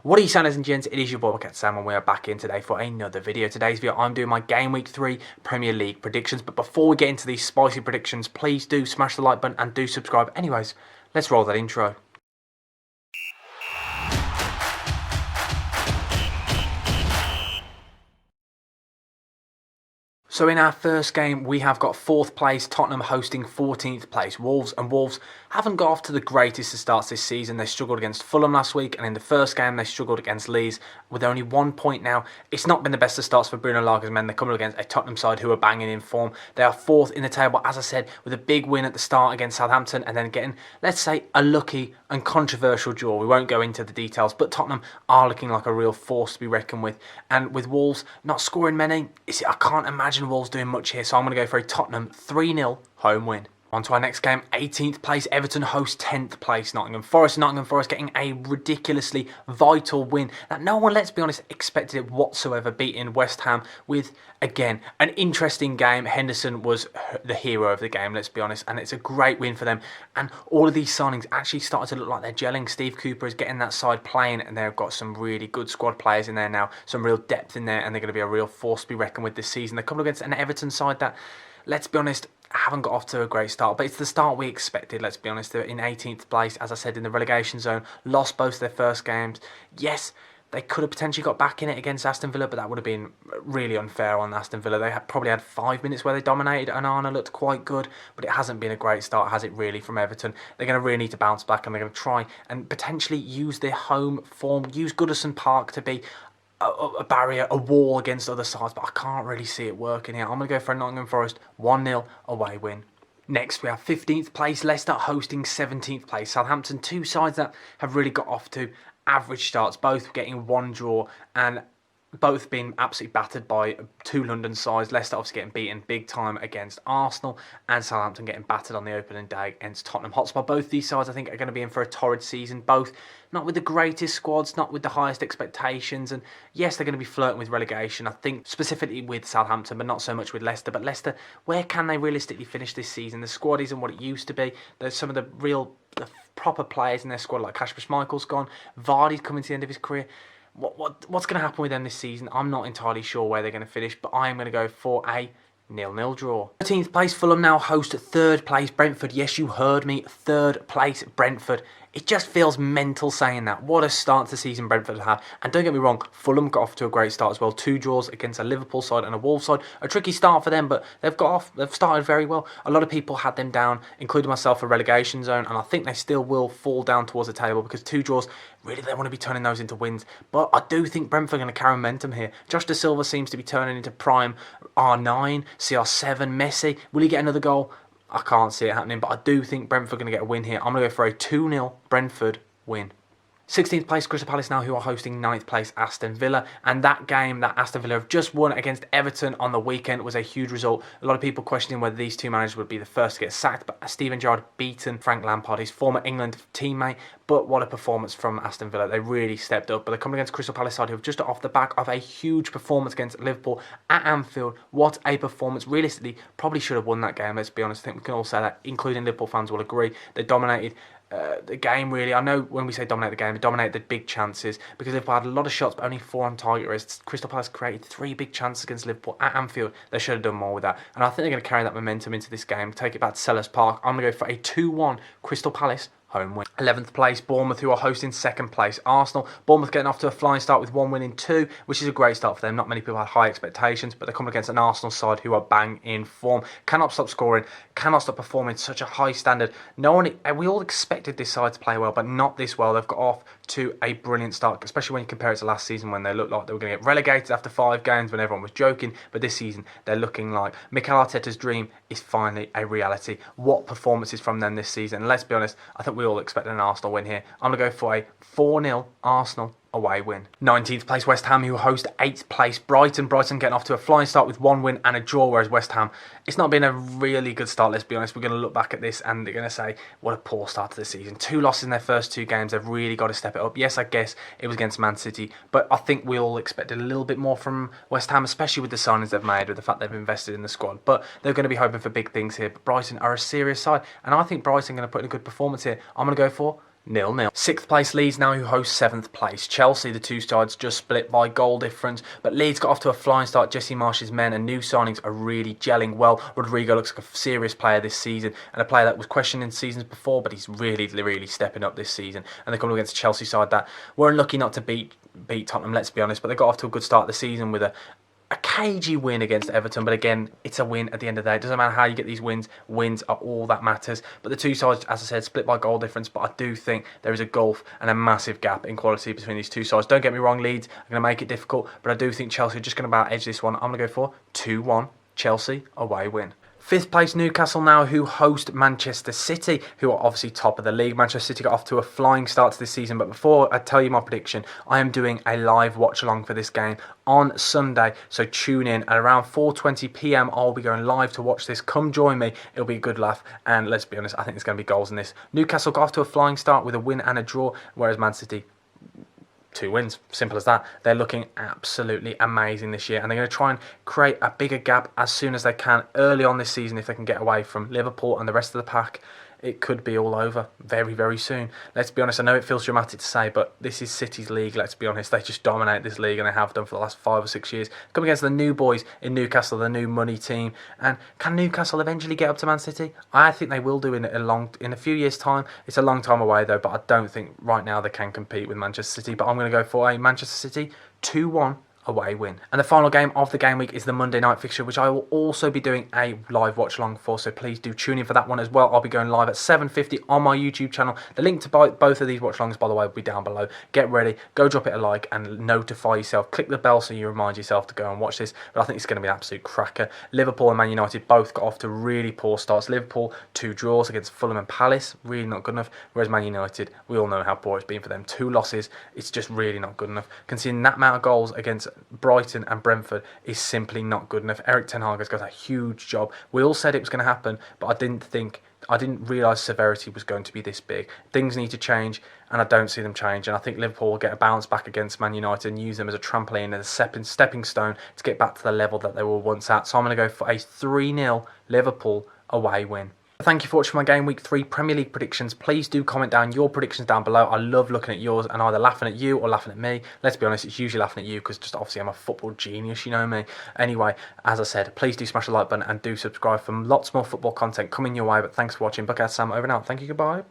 What are you saying, ladies and gents? It is your boy BucketHatSam and we are back in today for another video. Today's video I'm doing my Game Week 3 Premier League predictions, but before we get into these spicy predictions, please do smash the like button and do subscribe. Anyways, let's roll that intro. So in our first game, we have got 4th place, Tottenham hosting 14th place, Wolves. And Wolves haven't got off to the greatest of starts this season. They struggled against Fulham last week, and in the first game, they struggled against Leeds with only 1 point now. It's not been the best of starts for Bruno Laga's men. They're coming against a Tottenham side who are banging in form. They are 4th in the table, as I said, with a big win at the start against Southampton, and then getting, let's say, a lucky and controversial draw. We won't go into the details, but Tottenham are looking like a real force to be reckoned with. And with Wolves not scoring many, I can't imagine Wolves doing much here, so I'm going to go for a Tottenham 3-0 home win. On to our next game, 18th place, Everton host 10th place, Nottingham Forest. Nottingham Forest getting a ridiculously vital win that no one, let's be honest, expected it whatsoever, beating West Ham with, again, an interesting game. Henderson was the hero of the game, let's be honest, and it's a great win for them. And all of these signings actually started to look like they're gelling. Steve Cooper is getting that side playing, and they've got some really good squad players in there now, some real depth in there, and they're going to be a real force to be reckoned with this season. They're coming against an Everton side that, let's be honest, haven't got off to a great start, but it's the start we expected, let's be honest. They're in 18th place, as I said, in the relegation zone, lost both their first games. Yes, they could have potentially got back in it against Aston Villa, but that would have been really unfair on Aston Villa. They probably had 5 minutes where they dominated, and Arna looked quite good, but it hasn't been a great start, has it really, from Everton? They're going to really need to bounce back, and they're going to try and potentially use their home form, use Goodison Park to be a barrier, a wall against other sides, but I can't really see it working here. I'm going to go for a Nottingham Forest 1-0 away win. Next, we have 15th place, Leicester hosting 17th place, Southampton. Two sides that have really got off to average starts, both getting one draw and both being absolutely battered by two London sides. Leicester obviously getting beaten big time against Arsenal, and Southampton getting battered on the opening day against Tottenham Hotspur. Both these sides, I think, are going to be in for a torrid season. Both not with the greatest squads, not with the highest expectations. And yes, they're going to be flirting with relegation, I think, specifically with Southampton, but not so much with Leicester. But Leicester, where can they realistically finish this season? The squad isn't what it used to be. There's some of the proper players in their squad, like Kasper Schmeichel's gone. Vardy's coming to the end of his career. What's going to happen with them this season? I'm not entirely sure where they're going to finish, but I am going to go for a 0-0 draw. 13th place, Fulham now host 3rd place, Brentford. Yes, you heard me, 3rd place, Brentford. It just feels mental saying that. What a start to the season Brentford have. And don't get me wrong, Fulham got off to a great start as well. 2 draws against a Liverpool side and a Wolves side. A tricky start for them, but they've started very well. A lot of people had them down, including myself, a relegation zone, and I think they still will fall down towards the table because 2 draws, really they want to be turning those into wins. But I do think Brentford are going to carry momentum here. Josh Da Silva seems to be turning into prime R9, CR7, Messi. Will he get another goal? I can't see it happening, but I do think Brentford are going to get a win here. I'm going to go for a 2-0 Brentford win. 16th place, Crystal Palace now, who are hosting 9th place, Aston Villa. And that game that Aston Villa have just won against Everton on the weekend was a huge result. A lot of people questioning whether these two managers would be the first to get sacked, but Steven Gerrard beaten Frank Lampard, his former England teammate. But what a performance from Aston Villa. They really stepped up. But they're coming against Crystal Palace side, who have just off the back of a huge performance against Liverpool at Anfield. What a performance. Realistically, probably should have won that game, let's be honest. I think we can all say that, including Liverpool fans will agree. They dominated the game, really. I know when we say dominate the game, they dominate the big chances, because Liverpool had a lot of shots but only 4 on target, whereas Crystal Palace created 3 big chances against Liverpool at Anfield. They should have done more with that, and I think they're going to carry that momentum into this game, take it back to Selhurst Park. I'm going to go for a 2-1 Crystal Palace home win. 11th place, Bournemouth, who are hosting 2nd place, Arsenal. Bournemouth getting off to a flying start with 1 win in 2, which is a great start for them. Not many people had high expectations, but they're coming against an Arsenal side who are bang in form. Cannot stop scoring, cannot stop performing such a high standard. We all expected this side to play well, but not this well. They've got off to a brilliant start, especially when you compare it to last season when they looked like they were going to get relegated after 5 games when everyone was joking. But this season, they're looking like Mikel Arteta's dream is finally a reality. What performances from them this season. And let's be honest, I think we all expected an Arsenal win here. I'm going to go for a 4-0 Arsenal away win. 19th place, West Ham, who host 8th place, Brighton. Brighton getting off to a flying start with 1 win and a draw, whereas West Ham, it's not been a really good start, let's be honest. We're going to look back at this and they're going to say, what a poor start to the season. 2 losses in their first 2 games. They've really got to step it up. Yes, I guess it was against Man City, but I think we all expected a little bit more from West Ham, especially with the signings they've made, with the fact they've invested in the squad. But they're going to be hoping for big things here. But Brighton are a serious side, and I think Brighton are going to put in a good performance here. I'm going to go for 0-0. Sixth place Leeds now, who host seventh place Chelsea. The two sides just split by goal difference, but Leeds got off to a flying start. Jesse Marsch's men and new signings are really gelling well. Rodrigo looks like a serious player this season, and a player that was questioned in seasons before, but he's really stepping up this season. And they're coming against a Chelsea side that were unlucky not to beat Tottenham, let's be honest, but they got off to a good start of the season with a cagey win against Everton, but again, it's a win at the end of the day. It doesn't matter how you get these wins are all that matters. But the two sides, as I said, split by goal difference, but I do think there is a gulf and a massive gap in quality between these two sides. Don't get me wrong, Leeds are going to make it difficult, but I do think Chelsea are just going to about edge this one. I'm going to go for 2-1 Chelsea away win. Fifth place Newcastle now, who host Manchester City, who are obviously top of the league. Manchester City got off to a flying start to this season, but before I tell you my prediction, I am doing a live watch along for this game on Sunday, so tune in at around 4:20 p.m. I'll be going live to watch this. Come join me, it'll be a good laugh, and let's be honest, I think there's going to be goals in this. Newcastle got off to a flying start with a win and a draw, whereas Man City, 2 wins, simple as that. They're looking absolutely amazing this year, and they're going to try and create a bigger gap as soon as they can early on this season. If they can get away from Liverpool and the rest of the pack, it could be all over very soon. Let's be honest, I know it feels dramatic to say, but this is City's league, let's be honest. They just dominate this league, and they have done for the last 5 or 6 years. Come against the new boys in Newcastle, the new money team. And can Newcastle eventually get up to Man City? I think they will do in a few years' time. It's a long time away though, but I don't think right now they can compete with Manchester City. But I'm going to go for a Manchester City 2-1 away win. And the final game of the game week is the Monday night fixture, which I will also be doing a live watch along for, so please do tune in for that one as well. I'll be going live at 7:50 on my YouTube channel. The link to both of these watch alongs, by the way, will be down below. Get ready, go drop it a like and notify yourself. Click the bell so you remind yourself to go and watch this. But I think it's going to be an absolute cracker. Liverpool and Man United both got off to really poor starts. Liverpool 2 draws against Fulham and Palace, really not good enough. Whereas Man United, we all know how poor it's been for them. 2 losses, it's just really not good enough. Considering that amount of goals against Brighton and Brentford is simply not good enough. Erik ten Hag has got a huge job. We all said it was going to happen, but I didn't realise severity was going to be this big. Things need to change, and I don't see them change. And I think Liverpool will get a bounce back against Man United and use them as a trampoline and a stepping stone to get back to the level that they were once at. So I'm going to go for a 3-0 Liverpool away win. Thank you for watching my Game Week 3 Premier League predictions. Please do comment down your predictions down below. I love looking at yours and either laughing at you or laughing at me. Let's be honest, it's usually laughing at you because just obviously I'm a football genius, you know me. Anyway, as I said, please do smash the like button and do subscribe for lots more football content coming your way. But thanks for watching. BucketHatSam over and out. Thank you, goodbye.